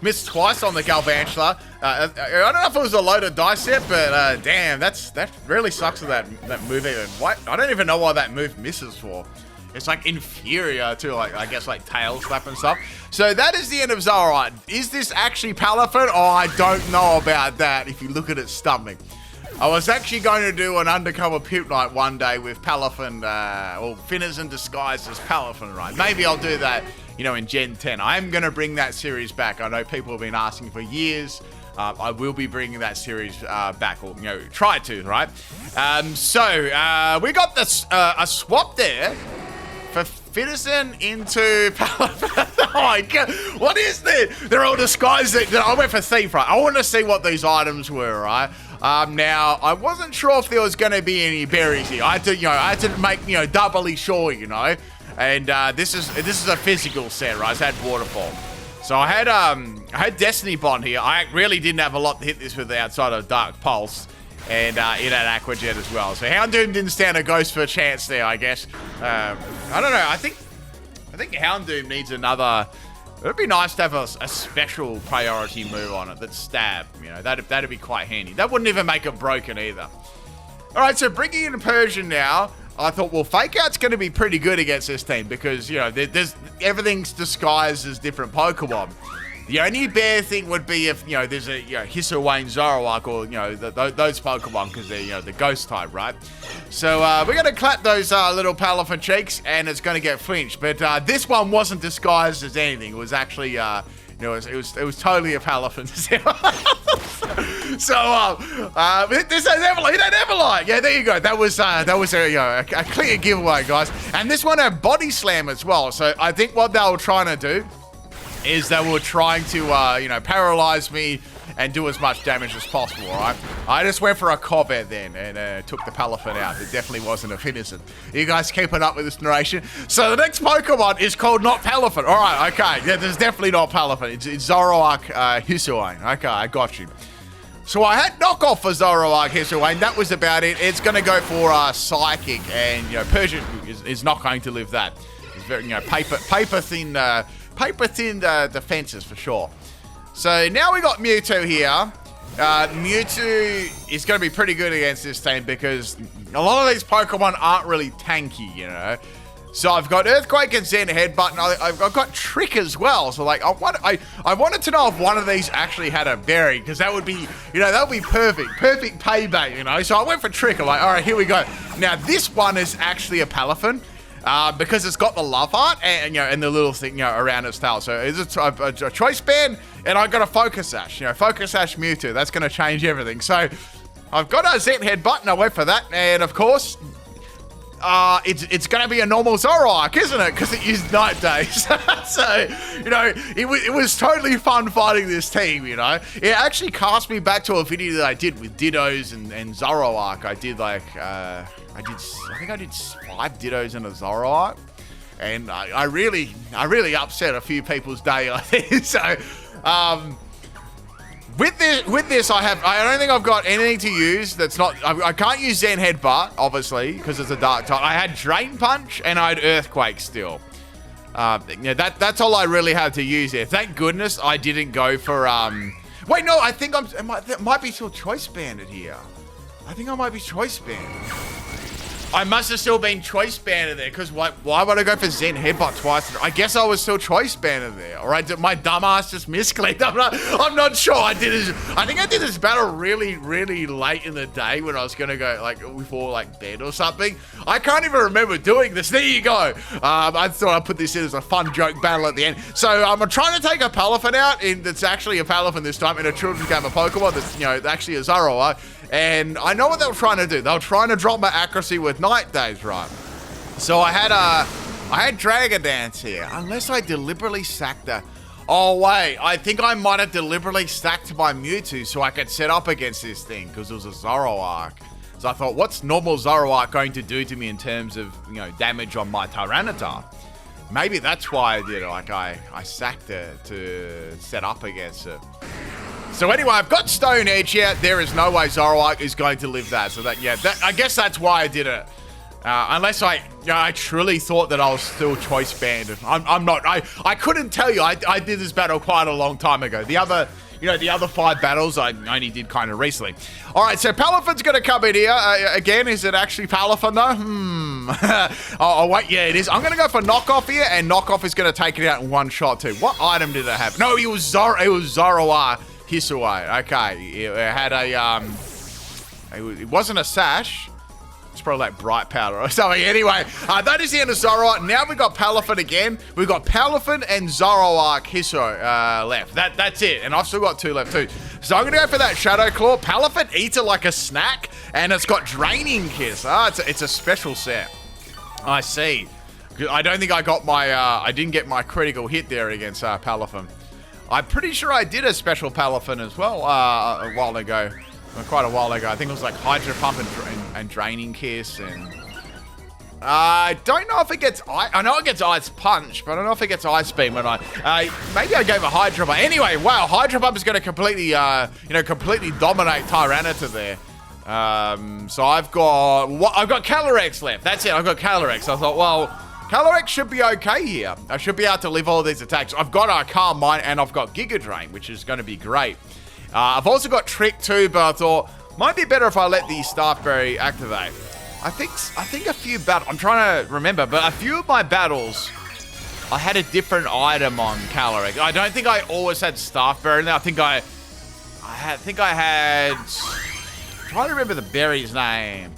Missed twice on the Galvantula. I don't know if it was a loaded dice set, but damn, that really sucks with that move even. What? I don't even know why that move misses for. It's like inferior to like, I guess, like tail slap and stuff. So that is the end of Zorua. Is this actually Palafin? Oh, I don't know about that if you look at its stomach. I was actually going to do an undercover pimp night one day with Palafin, or Finizen disguised as Palafin, right? Maybe I'll do that, you know, in Gen 10. I am going to bring that series back. I know people have been asking for years. I will be bringing that series back, or, you know, try to, right? So we got this a swap there for Finizen into Palafin. Oh my god, what is this? They're all disguised. I went for Thief, right? I want to see what these items were, right? Now, I wasn't sure if there was going to be any berries here. I had to make, you know, doubly sure, you know. And this is a physical set, right? It's had Waterfall. So I had Destiny Bond here. I really didn't have a lot to hit this with outside of Dark Pulse. And it had Aqua Jet as well. So Houndoom didn't stand a ghost for a chance there, I guess. I don't know. I think Houndoom needs another. It would be nice to have a special priority move on it that's stab. You know, that'd be quite handy. That wouldn't even make it broken either. All right, so bringing in Persian now. I thought, well, Fake Out's going to be pretty good against this team because, you know, everything's disguised as different Pokemon. The only bad thing would be if, you know, there's a, you know, Hisuian Zoroark or, you know, those Pokemon because they're, you know, the ghost type, right? So we're going to clap those little Palafin cheeks and it's going to get flinched. But this one wasn't disguised as anything. It was actually, you know, it was totally a Palafin. So this ain't ever like. Yeah, there you go. That was a, you know, a clear giveaway, guys. And this one had Body Slam as well. So I think what they were trying to do is they were trying to, you know, paralyze me and do as much damage as possible, all right? I just went for a Corvette then and took the Palafin out. It definitely wasn't a Finizen. You guys keeping up with this narration? So the next Pokemon is called not Palafin. All right, okay. Yeah, there's definitely not Palafin. It's Zoroark Hisuian. Okay, I got you. So I had knockoff for Zoroark Hisuian. That was about it. It's going to go for Psychic, and, you know, Persian is not going to live that. It's very, you know, paper thin defenses for sure. So now we got Mewtwo here. Mewtwo is going to be pretty good against this team because a lot of these Pokemon aren't really tanky, you know. So I've got Earthquake and Zen Headbutt, and I've got Trick as well. So like, I wanted to know if one of these actually had a berry because that would be, you know, that would be perfect payback, you know. So I went for Trick. I'm like, all right, here we go. Now this one is actually a Palafin. Because it's got the love heart and, you know, and the little thing, you know, around its tail. So it's a choice band, and I got a Focus Sash, you know, Focus Sash Mewtwo. That's going to change everything. So I've got a Zen Headbutt, and I went for that. And of course, it's going to be a normal Zoroark, isn't it? Because it used Night Days. So, you know, it was totally fun fighting this team, you know. It actually cast me back to a video that I did with Dittos and Zoroark. I did like, I think I did 5 Dittos and a Zoroark. And I really upset a few people's day, I think. So, with this, I don't think I've got anything to use that's not. I can't use Zen Headbutt, obviously, because it's a dark type. I had Drain Punch and I had Earthquake still. Yeah, that's all I really had to use there. Thank goodness I didn't go for. Wait, no, I think it might be still Choice Banded here. I think I might be Choice Banded. I must have still been choice banded there, because why would I go for Zen Headbutt twice? I guess I was still choice banded there. All right, my dumbass just misclicked. I'm not sure. I think I did this battle really, really late in the day when I was gonna go like before like bed or something. I can't even remember doing this. There you go. I thought I'd put this in as a fun joke battle at the end. So I'm trying to take a Palafin out, that's actually a Palafin this time in a children's game of Pokemon. That's actually a Zorua. And I know what they were trying to do. They were trying to drop my accuracy with Night Days, right? So I had Dragon Dance here, unless I deliberately sacked the... Oh, wait. I think I might have deliberately sacked my Mewtwo so I could set up against this thing, because it was a Zoroark. So I thought, what's normal Zoroark going to do to me in terms of, damage on my Tyranitar? Maybe that's why I did it. Like, I sacked it to set up against it. So anyway, I've got Stone Edge here. There is no way Zoroark is going to live that. So I guess that's why I did it. Unless I truly thought that I was still choice banded. I'm not. I couldn't tell you. I did this battle quite a long time ago. The other 5 battles I only did kind of recently. All right, so Palafin's going to come in here. Again, is it actually Palafin though? Oh, wait, yeah, it is. I'm going to go for Knockoff here, and Knockoff is going to take it out in one shot too. What item did it have? No, it was Zorua. Hisaway. Okay, it had a it wasn't a sash. It's probably like bright powder or something. Anyway, that is the end of Zorua. Now we've got Palafin again. We've got Palafin and Zoroark Hisso left. That's it. And I've still got 2 left too. So I'm gonna go for that Shadow Claw. Palafin eats it like a snack, and it's got Draining Kiss. It's a special set. I see. I don't think I got my I didn't get my critical hit there against Palafin. I'm pretty sure I did a special Palafin as well a while ago. Quite a while ago. I think it was like Hydro Pump and Draining Kiss. And I don't know if it gets... I know it gets Ice Punch, but I don't know if it gets Ice Beam when maybe I gave a Hydro Pump. Anyway, wow, Hydro Pump is going to completely, completely dominate Tyranitar there. So I've got Calyrex left. That's it. I've got Calyrex. I thought, well... Calyrex should be okay here. I should be able to live all these attacks. I've got Calm Mind and I've got Giga Drain, which is going to be great. I've also got Trick too, but I thought might be better if I let the Staff Berry activate. I think a few battles. I'm trying to remember, but a few of my battles, I had a different item on Calyrex. I don't think I always had Staff Berry in there. I think I had. I'm trying to remember the berry's name.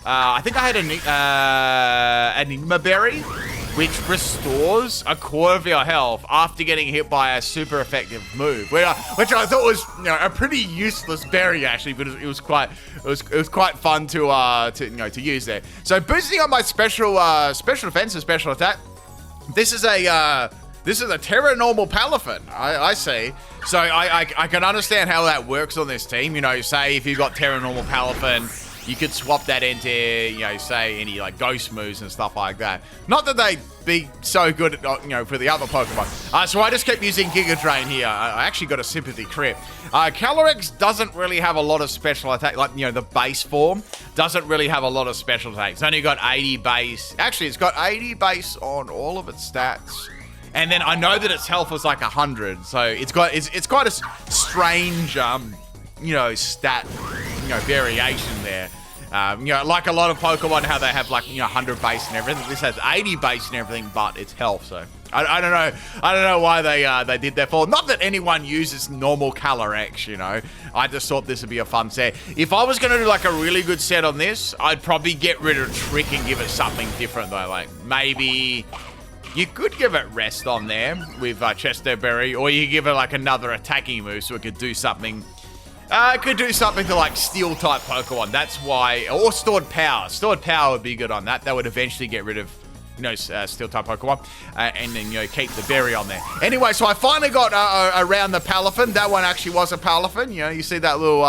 I think I had Enigma Berry, which restores a quarter of your health after getting hit by a super effective move, which I thought was a pretty useless berry actually, but it was quite fun to use there. So boosting up my special defense and special attack. This is a Terra Normal Palafin, I see. So I can understand how that works on this team. Say if you've got Terra Normal Palafin, you could swap that into, say any like ghost moves and stuff like that. Not that they'd be so good, for the other Pokemon. So I just kept using Giga Drain here. I actually got a Sympathy crit. Calyrex doesn't really have a lot of special attack, like, the base form doesn't really have a lot of special attacks. It's only got 80 base. Actually, it's got 80 base on all of its stats. And then I know that its health was like 100. So it's quite a strange, stat, variation there. Like a lot of Pokemon, how they have like 100 base and everything. This has 80 base and everything, but it's health. So I don't know. I don't know why they did that for. Not that anyone uses normal Calyrex. I just thought this would be a fun set. If I was gonna do like a really good set on this, I'd probably get rid of Trick and give it something different though. Like maybe you could give it Rest on there with Chester Berry, or you give it like another attacking move so it could do something. It could do something to like Steel type Pokemon. That's why, or Stored Power. Stored Power would be good on that. That would eventually get rid of, Steel type Pokemon, and then keep the Berry on there. Anyway, so I finally got around the Palafin. That one actually was a Palafin. You see that little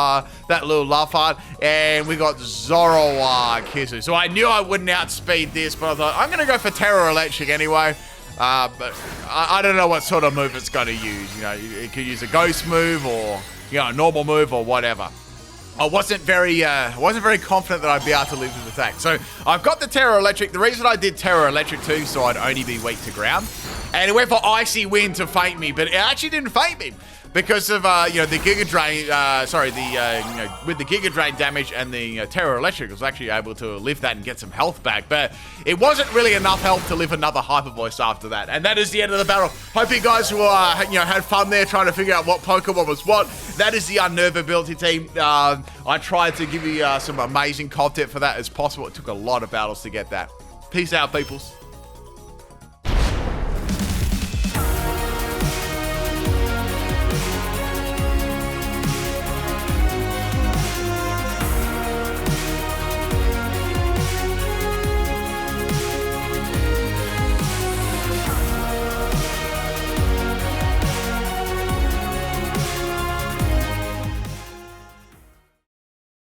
love heart, and we got Zoroark Kisu. So I knew I wouldn't outspeed this, but I thought I'm gonna go for Terra Electric anyway. But I don't know what sort of move it's going to use. It could use a ghost move or a normal move or whatever. I wasn't very confident that I'd be able to live this attack. So I've got the Terra Electric. The reason I did Terra Electric too, so I'd only be weak to ground. And it went for Icy Wind to feint me, but it actually didn't feint me. because of the Giga Drain. With the Giga Drain damage and the Terra Electric, was actually able to lift that and get some health back. But it wasn't really enough health to live another Hyper Voice after that. And that is the end of the battle. Hope you guys who had fun there trying to figure out what Pokemon was what. That is the Unnerve ability team. I tried to give you some amazing content for that as possible. It took a lot of battles to get that. Peace out, peoples.